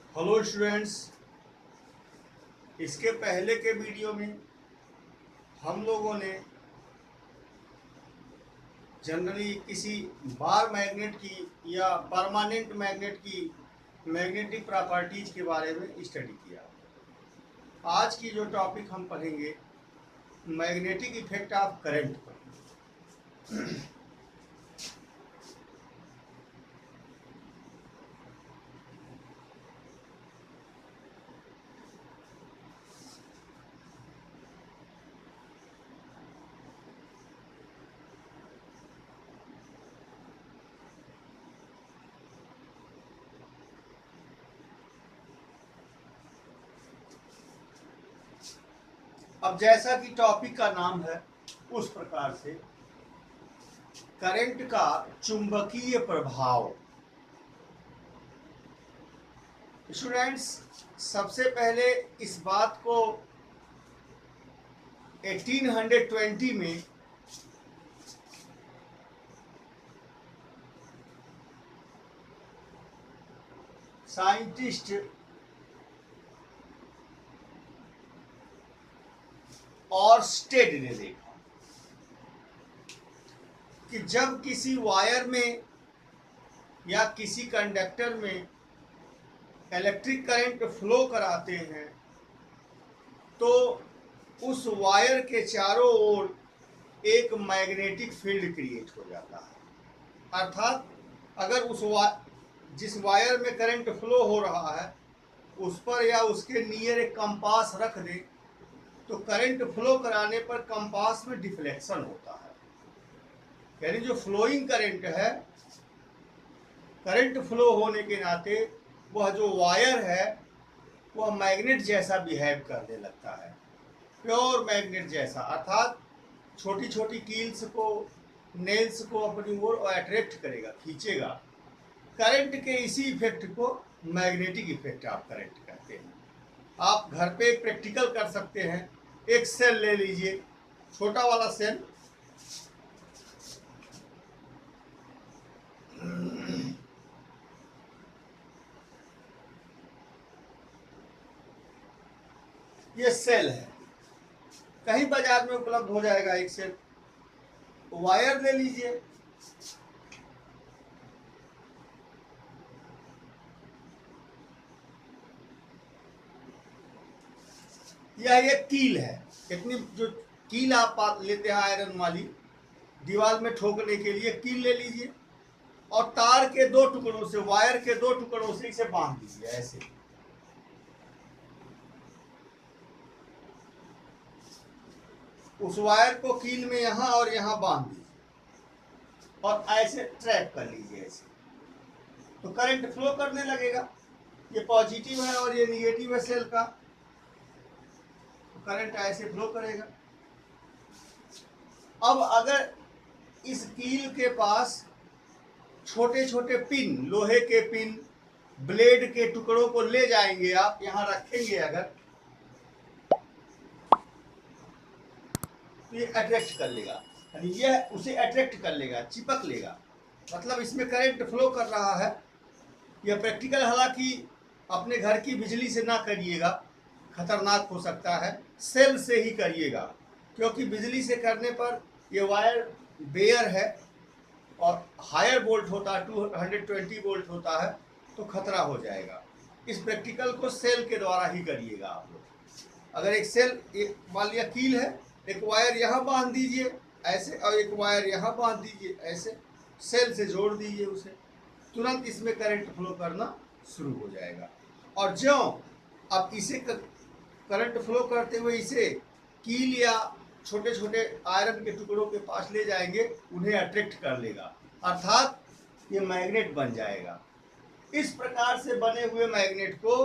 Hello students, इसके पहले के वीडियो में हम लोगों ने जनरली किसी बार मैग्नेट की या परमानेंट मैग्नेट की मैग्नेटिक प्रॉपर्टीज के बारे में स्टडी किया। आज की जो टॉपिक हम पढ़ेंगे मैग्नेटिक इफेक्ट ऑफ करंट पर। अब जैसा कि टॉपिक का नाम है उस प्रकार से करंट का चुंबकीय प्रभाव। स्टूडेंट्स, सबसे पहले इस बात को 1820 में साइंटिस्ट ऑर्स्टेड ने देखा कि जब किसी वायर में या किसी कंडक्टर में इलेक्ट्रिक करंट फ्लो कराते हैं तो उस वायर के चारों ओर एक मैग्नेटिक फील्ड क्रिएट हो जाता है। अर्थात अगर जिस वायर में करंट फ्लो हो रहा है उस पर या उसके नियर एक कंपास रख दें तो करंट फ्लो कराने पर कंपास में डिफ्लेक्शन होता है। यानी जो फ्लोइंग करंट है, करंट फ्लो होने के नाते वह जो वायर है वह मैग्नेट जैसा बिहेव करने लगता है, प्योर मैग्नेट जैसा। अर्थात छोटी छोटी कील्स को, नेल्स को अपनी ओर अट्रैक्ट करेगा, खींचेगा। करंट के इसी इफेक्ट को मैग्नेटिक इफेक्ट ऑफ करंट कहते हैं। आप घर पे एक प्रैक्टिकल कर सकते हैं। एक सेल ले लीजिए, छोटा वाला सेल, ये सेल है, कहीं बाजार में उपलब्ध हो जाएगा एक सेल। वायर ले लीजिए, यह एक कील है। इतनी जो कील आप लेते हैं आयरन वाली, दीवार में ठोकने के लिए कील ले लीजिए और तार के दो टुकड़ों से, वायर के दो टुकड़ों से इसे बांध दीजिए ऐसे। उस वायर को कील में यहां और यहां बांध दीजिए और ऐसे ट्रैप कर लीजिए ऐसे, तो करंट फ्लो करने लगेगा। ये पॉजिटिव है और ये निगेटिव है सेल का, तो करंट ऐसे फ्लो करेगा। अब अगर इस कील के पास छोटे छोटे पिन, लोहे के पिन, ब्लेड के टुकड़ों को ले जाएंगे, आप यहां रखेंगे अगर, तो ये अट्रैक्ट कर लेगा, यानी यह उसे अट्रैक्ट कर लेगा, चिपक लेगा। मतलब इसमें करंट फ्लो कर रहा है। यह प्रैक्टिकल हालांकि अपने घर की बिजली से ना करिएगा, खतरनाक हो सकता है। सेल से ही करिएगा, क्योंकि बिजली से करने पर यह वायर बेयर है और हायर वोल्ट होता है, 220 वोल्ट होता है, तो खतरा हो जाएगा। इस प्रैक्टिकल को सेल के द्वारा ही करिएगा आप लोग। अगर एक सेल, मान लिया कील है, एक वायर यहाँ बांध दीजिए ऐसे और एक वायर यहाँ बांध दीजिए ऐसे, सेल से जोड़ दीजिए उसे, तुरंत इसमें करंट फ्लो करना शुरू हो जाएगा। और ज्यों अब इसे करंट फ्लो करते हुए इसे कील या छोटे छोटे आयरन के टुकड़ों के पास ले जाएंगे, उन्हें अट्रैक्ट कर लेगा, अर्थात ये मैग्नेट बन जाएगा। इस प्रकार से बने हुए मैग्नेट को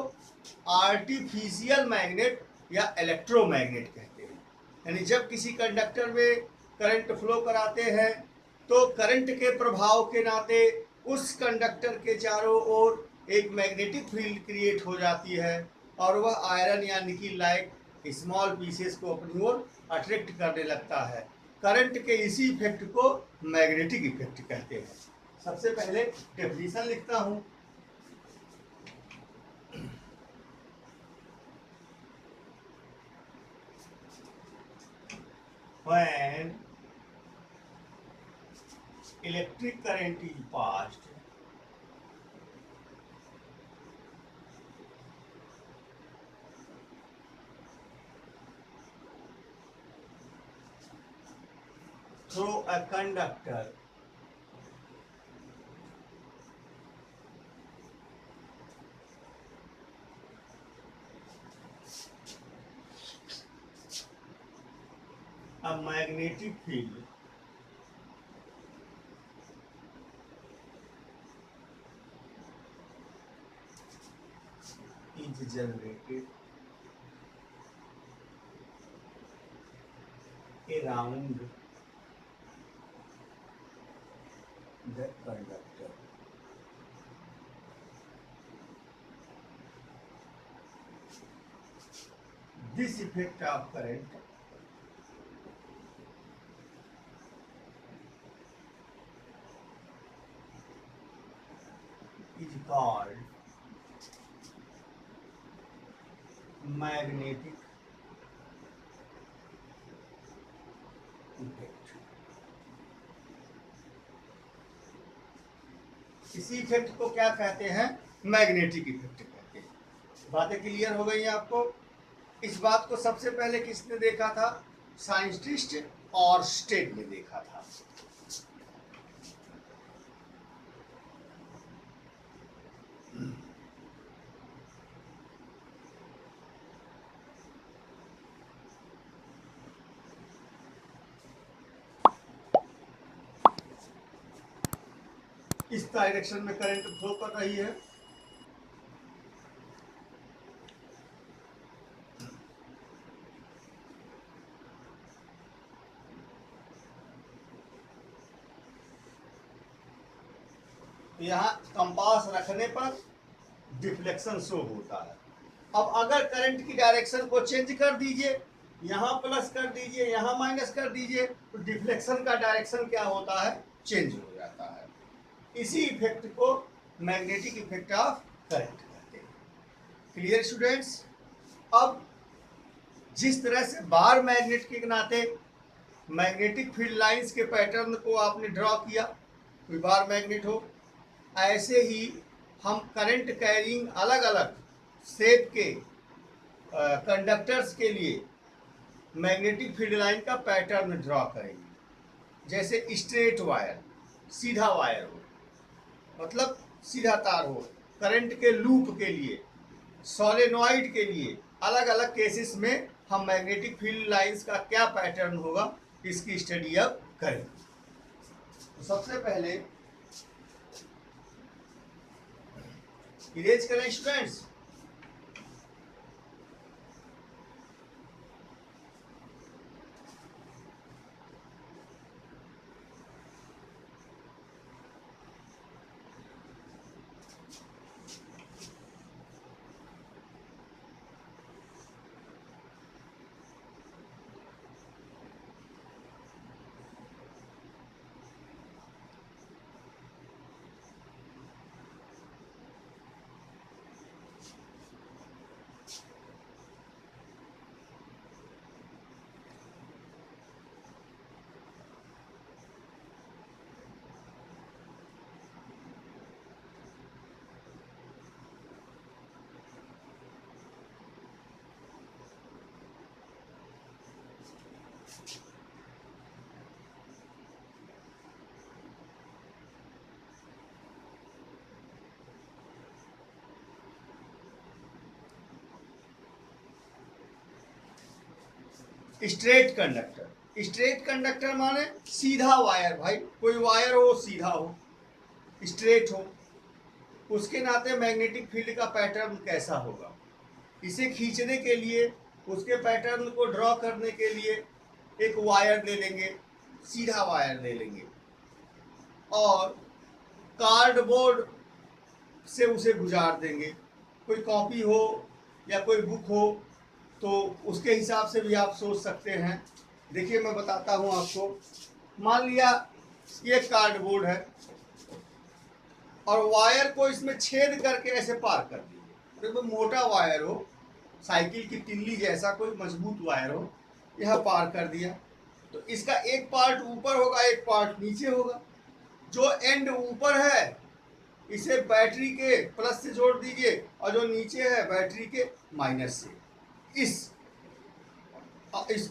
आर्टिफिशियल मैग्नेट या इलेक्ट्रोमैग्नेट कहते हैं। यानी जब किसी कंडक्टर में करंट फ्लो कराते हैं तो करंट के प्रभाव के नाते उस कंडक्टर के चारों ओर एक मैग्नेटिक फील्ड क्रिएट हो जाती है और वह आयरन या निकिल लाइक स्मॉल पीसेस को अपनी ओर अट्रैक्ट करने लगता है। करंट के इसी इफेक्ट को मैग्नेटिक इफेक्ट कहते हैं। सबसे पहले डेफिनेशन लिखता हूं। when electric current is passed through a conductor a magnetic field is generated around the conductor. This effect of current is called magnetic effect. इसी इफेक्ट को क्या कहते हैं? मैग्नेटिक इफेक्ट कहते हैं। बातें क्लियर हो गई हैं आपको? इस बात को सबसे पहले किसने देखा था? साइंटिस्ट और स्टेट ने देखा था। इस डायरेक्शन में करंट फ्लो कर रही है। यहाँ कंपास रखने पर डिफ्लेक्शन शो होता है। अब अगर करंट की डायरेक्शन को चेंज कर दीजिए, यहाँ प्लस कर दीजिए, यहाँ माइनस कर दीजिए, तो डिफ्लेक्शन का डायरेक्शन क्या होता है? चेंज हो जाता है। इसी इफेक्ट को मैग्नेटिक इफेक्ट ऑफ करंट कहते हैं। Clear students? अब जिस तरह से बार मैग्नेट के नाते मैग्नेटिक फील्ड लाइंस के पैटर्न को आपने ड्रॉ किया, कोई बार मैग्नेट हो, ऐसे ही हम करंट कैरिंग अलग अलग शेप के कंडक्टर्स के लिए मैग्नेटिक फील्ड लाइन का पैटर्न ड्रॉ करेंगे। जैसे स्ट्रेट वायर, सीधा वायर हो, मतलब सीधा तार हो, करंट के लूप के लिए, सोलेनॉइड के लिए, अलग अलग केसेस में हम मैग्नेटिक फील्ड लाइंस का क्या पैटर्न होगा इसकी स्टडी अब करेंगे। तो सबसे पहले इरेज करें students. Straight conductor, straight conductor माने सीधा वायर। भाई कोई वायर हो सीधा हो, स्ट्रेट हो, उसके नाते मैग्नेटिक फील्ड का पैटर्न कैसा होगा, इसे खींचने के लिए, उसके पैटर्न को ड्रॉ करने के लिए एक वायर ले लेंगे, सीधा वायर ले लेंगे और कार्डबोर्ड से उसे गुजार देंगे। कोई कॉपी हो या कोई बुक हो तो उसके हिसाब से भी आप सोच सकते हैं। देखिए मैं बताता हूँ आपको। मान लिया ये कार्डबोर्ड है और वायर को इसमें छेद करके ऐसे पार कर दीजिए। तो मोटा वायर हो, साइकिल की तिल्ली जैसा कोई मजबूत वायर हो, यह पार कर दिया तो इसका एक पार्ट ऊपर होगा, एक पार्ट नीचे होगा। जो एंड ऊपर है इसे बैटरी के प्लस से जोड़ दीजिए, और जो नीचे है बैटरी के माइनस से। इस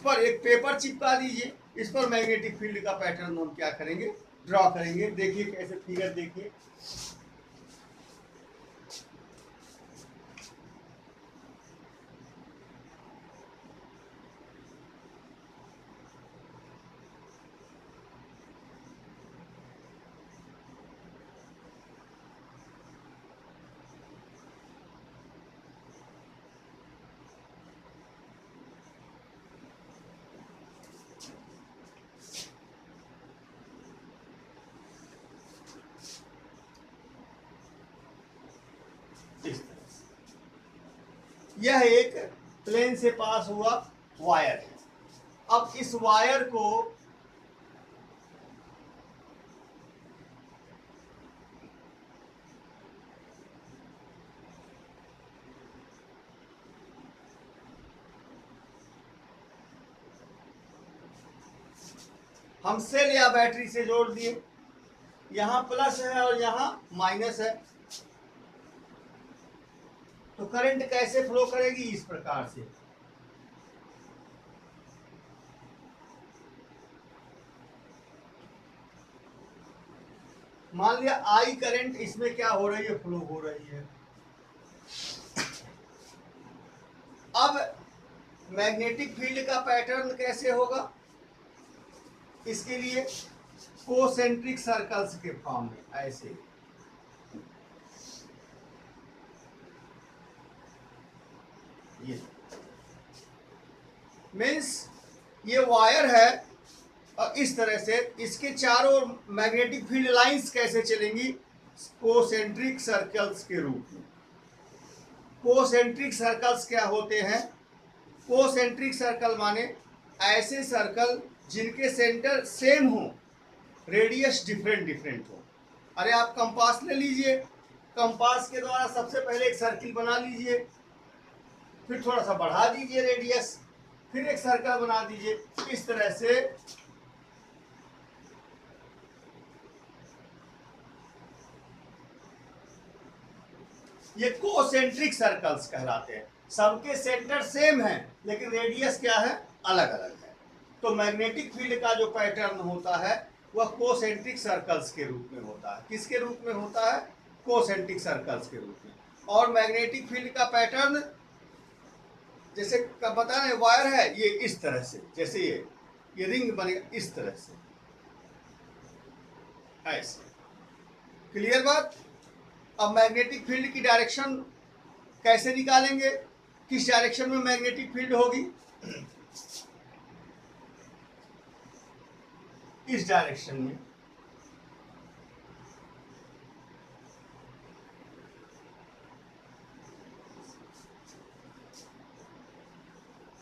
पर एक पेपर चिपका दीजिए। इस पर मैग्नेटिक फील्ड का पैटर्न हम क्या करेंगे, ड्रॉ करेंगे। देखिए कैसे, फिगर देखिए। इस तरह से यह एक प्लेन से पास हुआ वायर है। अब इस वायर को हम सेल या बैटरी से जोड़ दिए। यहां प्लस है और यहां माइनस है, तो करंट कैसे फ्लो करेगी, इस प्रकार से। मान लिया आई करंट इसमें क्या हो रही है, फ्लो हो रही है। अब मैग्नेटिक फील्ड का पैटर्न कैसे होगा, इसके लिए कोसेंट्रिक सर्कल्स के फॉर्म में ऐसे। ये मीन्स ये वायर है, और इस तरह से इसके चारों मैग्नेटिक फील्ड लाइंस कैसे चलेंगी, कोसेंट्रिक सर्कल्स के रूप में। कोसेंट्रिक सर्कल्स क्या होते हैं, कोसेंट्रिक सर्कल माने ऐसे सर्कल जिनके सेंटर सेम हो, रेडियस डिफरेंट डिफरेंट हो। अरे आप कंपास ले लीजिए, कंपास के द्वारा सबसे पहले एक सर्किल बना लीजिए, फिर थोड़ा सा बढ़ा दीजिए रेडियस, फिर एक सर्कल बना दीजिए। इस तरह से ये कोसेंट्रिक सर्कल्स कहलाते हैं। सबके सेंटर सेम है लेकिन रेडियस क्या है, अलग अलग है। तो मैग्नेटिक फील्ड का जो पैटर्न होता है वह कोसेंट्रिक सर्कल्स के रूप में होता है। किसके रूप में होता है, कोसेंट्रिक सर्कल्स के रूप में। और मैग्नेटिक फील्ड का पैटर्न जैसे बता रहे वायर है, ये इस तरह से, जैसे ये रिंग बनेगा इस तरह से, ऐसे। क्लियर बात। अब मैग्नेटिक फील्ड की डायरेक्शन कैसे निकालेंगे, किस डायरेक्शन में मैग्नेटिक फील्ड होगी, इस डायरेक्शन में।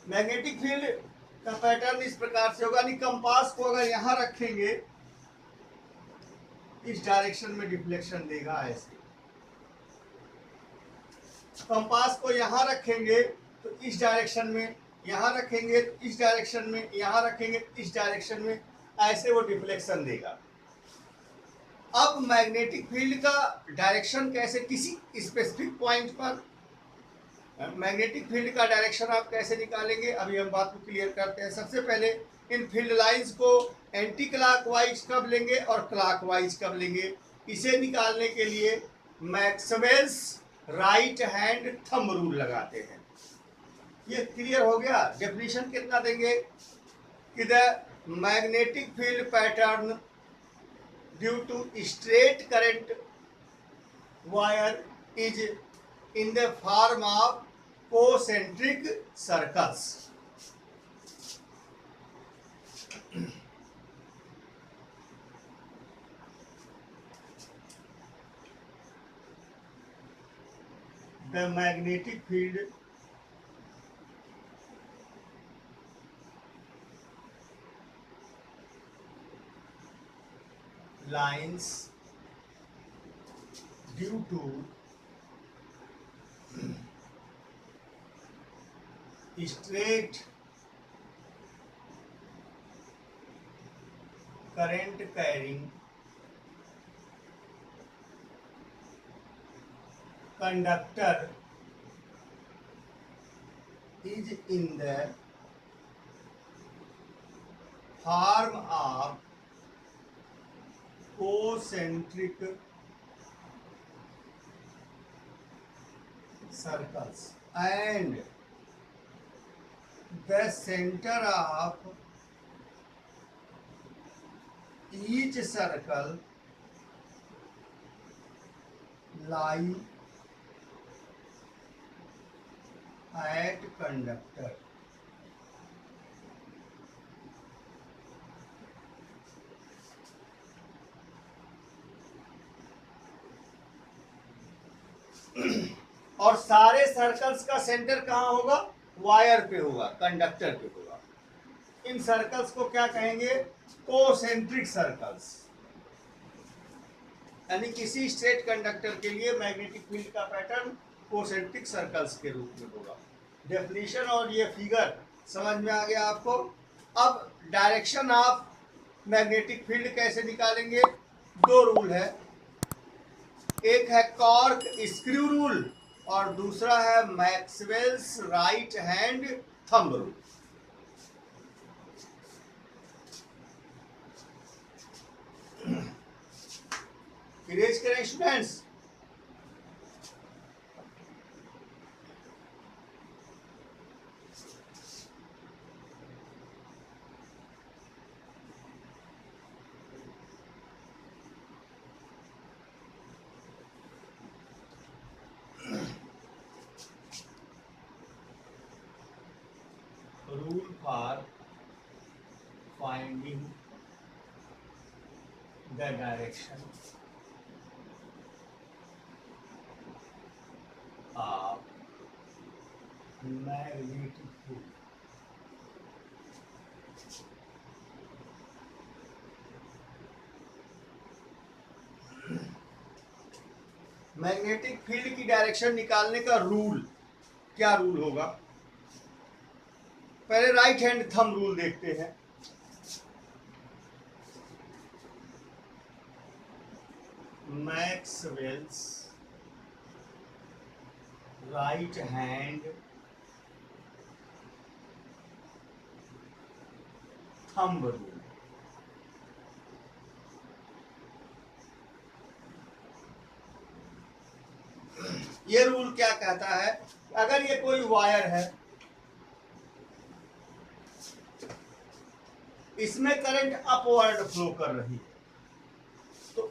मैग्नेटिक फील्ड का पैटर्न इस प्रकार से होगा, यानी कंपास को अगर यहां रखेंगे इस डायरेक्शन में डिफ्लेक्शन देगा ऐसे। कंपास को यहां रखेंगे तो इस डायरेक्शन में, यहां रखेंगे इस डायरेक्शन में, यहां रखेंगे इस डायरेक्शन में, ऐसे वो डिफ्लेक्शन देगा। अब मैग्नेटिक फील्ड का डायरेक्शन कैसे, किसी स्पेसिफिक पॉइंट पर मैग्नेटिक फील्ड का डायरेक्शन आप कैसे निकालेंगे, अभी हम बात को क्लियर करते हैं। सबसे पहले इन फील्ड लाइंस को एंटी क्लॉकवाइज कब लेंगे और क्लॉकवाइज कब लेंगे, इसे निकालने के लिए Maxwell's right hand thumb rule लगाते हैं। ये क्लियर हो गया। डेफिनेशन कितना देंगे कि the magnetic field pattern due to straight current wire is in the form of concentric circles. The magnetic field lines due to straight current carrying conductor is in the form of concentric circles, and the center of each circle lie at conductor. और सारे circles का centre कहाँ होगा? Wire पे होगा, conductor पे होगा। इन circles को क्या कहेंगे? Concentric circles. यानी किसी स्ट्रेट कंडक्टर के लिए मैग्नेटिक फील्ड का पैटर्न कोसेंट्रिक सर्कल्स के रूप में होगा। डेफिनेशन और ये फिगर समझ में आ गया आपको। अब डायरेक्शन ऑफ मैग्नेटिक फील्ड कैसे निकालेंगे? दो रूल है, एक है कॉर्क स्क्रू रूल और दूसरा है Maxwell's right hand thumb rule. Erase करें students. Rule for finding the direction of magnetic field. Magnetic field की डायरेक्शन निकालने का रूल क्या रूल होगा? पहले राइट हैंड थंब रूल देखते हैं। Maxwell's right hand thumb rule. ये रूल क्या कहता है? अगर ये कोई वायर है, इसमें करंट अपवर्ड फ्लो कर रही है, तो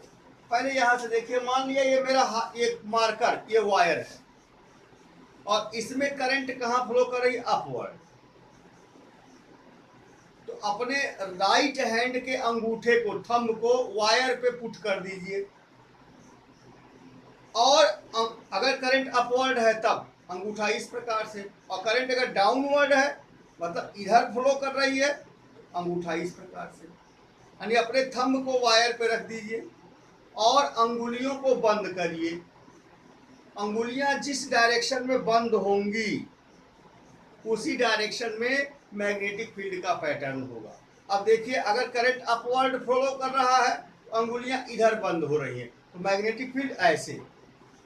पहले यहां से देखिए, मान लिया ये मेरा एक मार्कर, ये वायर है और इसमें करंट कहां फ्लो कर रही है? अपवर्ड। तो अपने राइट हैंड के अंगूठे को, थंब को वायर पे पुट कर दीजिए और अगर करंट अपवर्ड है तब अंगूठा इस प्रकार से, और करंट अगर डाउनवर्ड है मतलब इधर फ्लो कर रही है, अंगूठा इस प्रकार से। यानी अपने थंब को वायर पे रख दीजिए और अंगुलियों को बंद करिए। अंगुलियां जिस डायरेक्शन में बंद होंगी उसी डायरेक्शन में मैग्नेटिक फील्ड का पैटर्न होगा। अब देखिए, अगर करंट अपवर्ड फ्लो कर रहा है तो अंगुलियां इधर बंद हो रही हैं, तो मैग्नेटिक फील्ड ऐसे,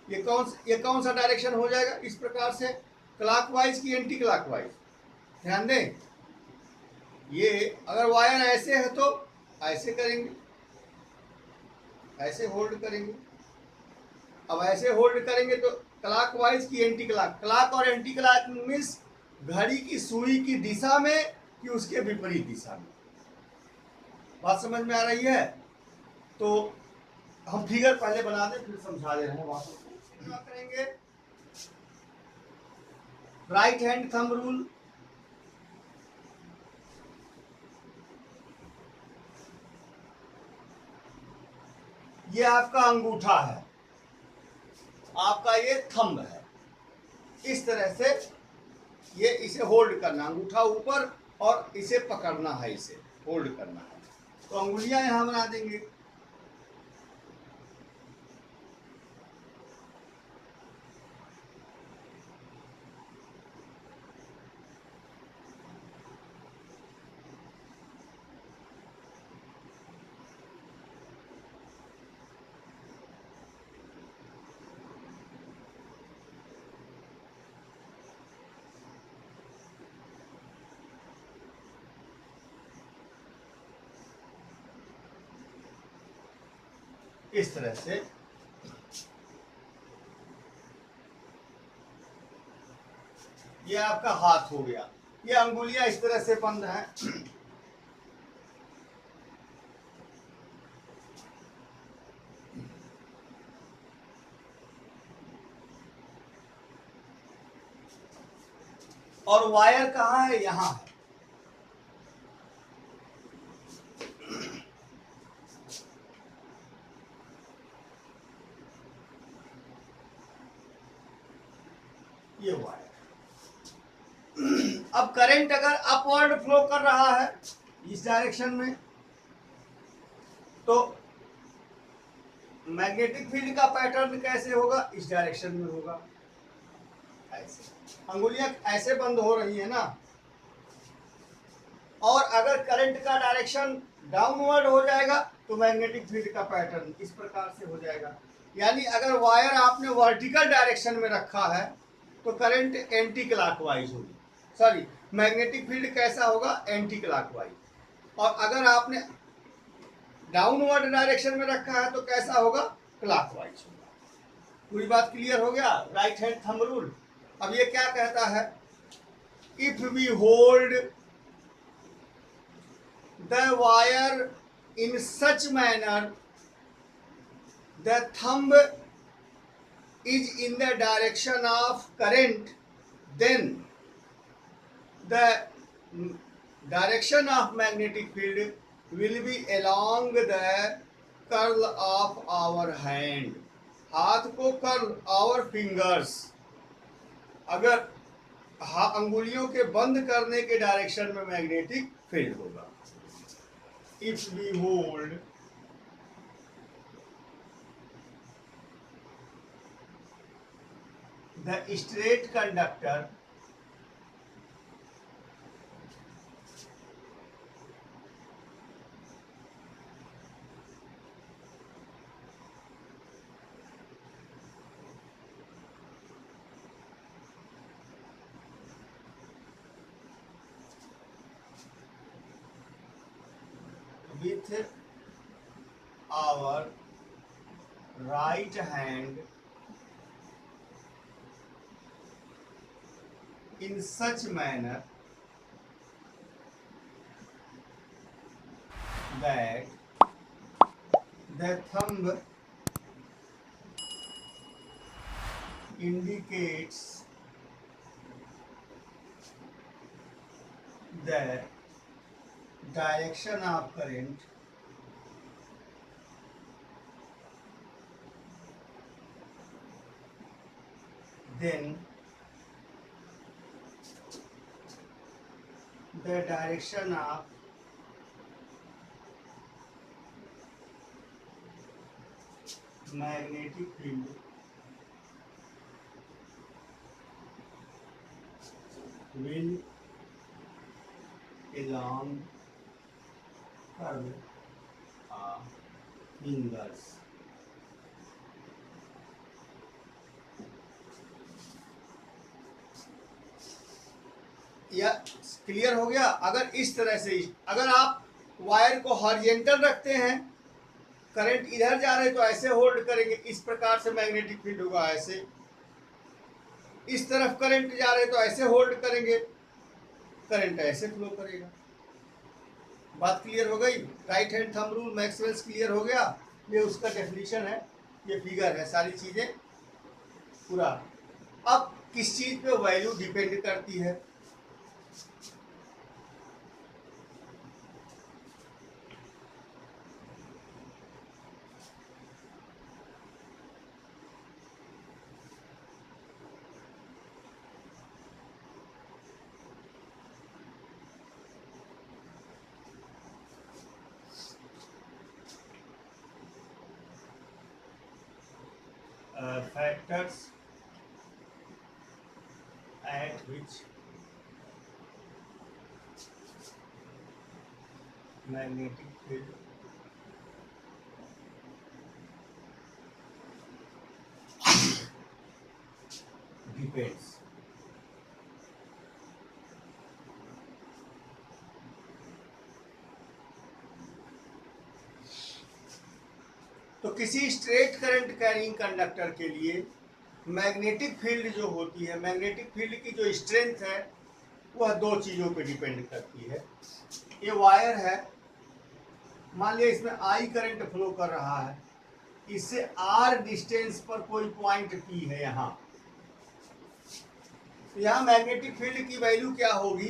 ये कौन सा डायरेक्शन हो जाएगा? इस प्रकार से, क्लॉकवाइज की एंटी क्लॉकवाइज। ध्यान दें, ये अगर वायर ऐसे है तो ऐसे करेंगे, ऐसे होल्ड करेंगे। अब ऐसे होल्ड करेंगे तो क्लॉकवाइज की एंटी क्लॉक, क्लॉक और एंटी क्लॉक मीन्स घड़ी की सुई की दिशा में कि उसके विपरीत दिशा में। बात समझ में आ रही है? तो हम फिगर पहले बना दें फिर समझा दे रहे हैं। वापस क्या करेंगे? राइट हैंड थंब रूल, ये आपका अंगूठा है, आपका ये थंब है। इस तरह से ये इसे होल्ड करना, अंगूठा ऊपर और इसे पकड़ना है, इसे होल्ड करना है। तो अंगुलियां यहां बना देंगे। इस तरह से ये आपका हाथ हो गया, ये अंगुलियां इस तरह से बंद हैं। और वायर कहाँ है? यहाँ है। ये वायर। अब करंट अगर अपवर्ड फ्लो कर रहा है इस डायरेक्शन में, तो मैग्नेटिक फील्ड का पैटर्न कैसे होगा? इस डायरेक्शन में होगा। ऐसे अंगुलियां ऐसे बंद हो रही है ना, और अगर करंट का डायरेक्शन डाउनवर्ड हो जाएगा तो मैग्नेटिक फील्ड का पैटर्न इस प्रकार से हो जाएगा। यानी अगर वायर आपने वर्टिकल डायरेक्शन में रखा है तो करंट एंटी क्लॉकवाइज होगी, सॉरी मैग्नेटिक फील्ड कैसा होगा? Anti clockwise. और अगर आपने डाउनवर्ड डायरेक्शन में रखा है तो कैसा होगा? क्लॉकवाइज होगा। पूरी बात क्लियर हो गया? Right hand thumb rule. अब ये क्या कहता है? If we hold the wire in such manner the thumb is in the direction of current, then the direction of magnetic field will be along the curl of our hand. हाथ को curl, our fingers, अगर अंगुलियों के बंद करने के direction में magnetic field होगा। If we hold the straight conductor with our right hand in such manner that the thumb indicates the direction of current then the direction of magnetic field will along curve of fingers. या clear हो गया? अगर इस तरह से, अगर आप wire को हॉरिजॉन्टल रखते हैं, करंट इधर जा रहे तो ऐसे होल्ड करेंगे, इस प्रकार से मैग्नेटिक फील्ड होगा। ऐसे इस तरफ करंट जा रहे तो ऐसे होल्ड करेंगे, करंट ऐसे फ्लो करेगा। बात क्लियर हो गई? Right hand thumb rule, Maxwell's clear हो गया? ये उसका डेफिनेशन है, ये फिगर है, सारी चीजें पूरा। अब किस चीज पे वैल्यू डिपेंड करती है? Factors at which magnetic field depends. तो किसी स्ट्रेट करंट कैरिंग कंडक्टर के लिए मैग्नेटिक फील्ड जो होती है, मैग्नेटिक फील्ड की जो स्ट्रेंथ है वह दो चीज़ों पे डिपेंड करती है। ये वायर है, मान लिया इसमें आई करंट फ्लो कर रहा है, इससे आर डिस्टेंस पर कोई पॉइंट पी है यहाँ, तो यहाँ मैग्नेटिक फील्ड की वैल्यू क्या होगी,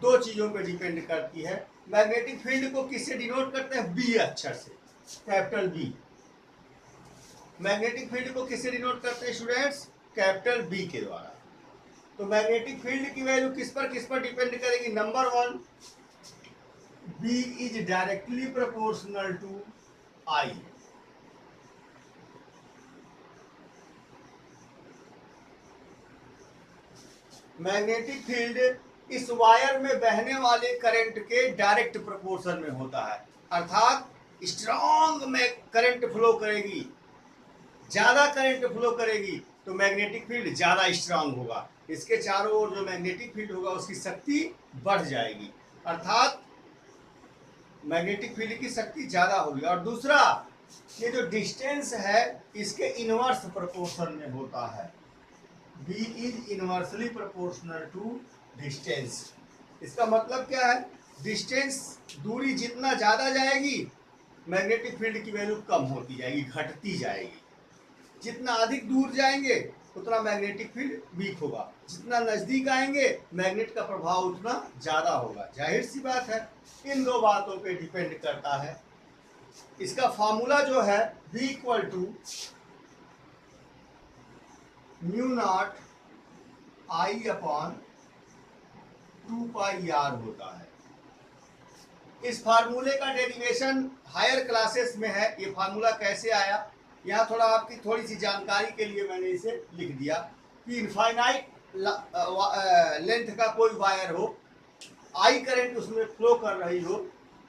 दो चीज़ों पे डिपेंड करती है। मैग्नेटिक फील्ड को किससे डिनोट करते हैं, बी अक्षर से, कैपिटल बी। मैग्नेटिक फील्ड को किससे डिनोट करते हैं स्टूडेंट्स, कैपिटल बी के द्वारा। तो मैग्नेटिक फील्ड की वैल्यू किस पर डिपेंड करेगी, number one, B is directly proportional to I. Magnetic field इस वायर में बहने वाले करंट के डायरेक्ट प्रोपोर्शन में होता है, अर्थात स्ट्रॉन्ग में करंट फ्लो करेगी, ज्यादा करंट फ्लो करेगी तो मैग्नेटिक फील्ड ज्यादा स्ट्रांग होगा, इसके चारों ओर जो मैग्नेटिक फील्ड होगा उसकी शक्ति बढ़ जाएगी, अर्थात मैग्नेटिक फील्ड की शक्ति ज्यादा होगी। और दूसरा, ये जो डिस्टेंस है इसके इनवर्स प्रोपोर्शन में होता है, B is inversely proportional to distance. इसका मतलब क्या है, डिस्टेंस, दूरी जितना ज्यादा जाएगी मैग्नेटिक फील्ड की वैल्यू कम होती जाएगी, घटती जाएगी। जितना अधिक दूर जाएंगे उतना मैग्नेटिक फील्ड वीक होगा, जितना नजदीक आएंगे मैग्नेट का प्रभाव उतना ज्यादा होगा। जाहिर सी बात है, इन दो बातों पे डिपेंड करता है। इसका फॉर्मूला जो है V equal to mu naught I upon 2πr होता है। इस फार्मूले का डेरिवेशन हायर क्लासेस में है। ये फार्मूला कैसे आया, यहाँ थोड़ा आपकी थोड़ी सी जानकारी के लिए मैंने इसे लिख दिया कि इनफाइनाइट लेंथ का कोई वायर हो, आई करंट उसमें फ्लो कर रही हो,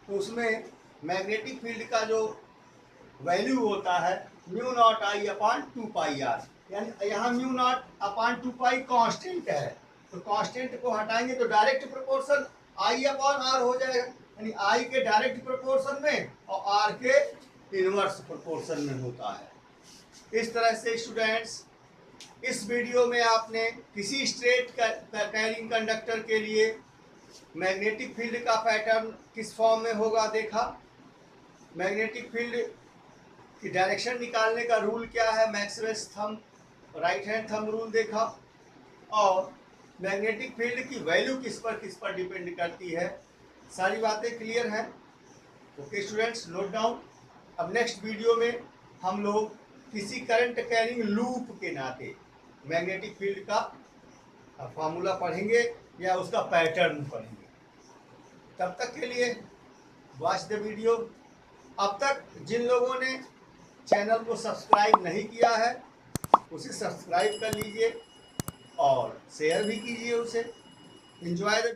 तो उसमें मैग्नेटिक फील्ड का जो वैल्यू होता है mu naught I upon 2πr, यानी यहाँ म्यू नॉट अपॉन 2π कांस्टेंट है, तो कांस्टेंट को हटाएंगे तो direct proportion I upon R हो जाएगा, यानी आई के डायरेक्ट प्रोपोर्शन में और आर के इनवर्स प्रोपोर्शन में होता है। इस तरह से स्टूडेंट्स, इस वीडियो में आपने किसी स्ट्रेट कैरिंग कंडक्टर के लिए मैग्नेटिक फील्ड का पैटर्न किस फॉर्म में होगा देखा, मैग्नेटिक फील्ड की डायरेक्शन निकालने का रूल क्या है, Maxwell's thumb, right hand thumb rule देखा, और मैग्नेटिक फील्ड की वैल्यू किस पर डिपेंड करती है। सारी बातें क्लियर हैं। Okay students, note down. अब नेक्स्ट वीडियो में हम लोग किसी करंट कैरिंग लूप के नाते मैग्नेटिक फील्ड का फॉर्मूला पढ़ेंगे या उसका पैटर्न पढ़ेंगे। तब तक के लिए वॉच द वीडियो। अब तक जिन लोगों ने चैनल को सब्सक्राइब नहीं किया है उसे सब्सक्राइब कर लीजिए और शेयर भी कीजिए उसे। Enjoy the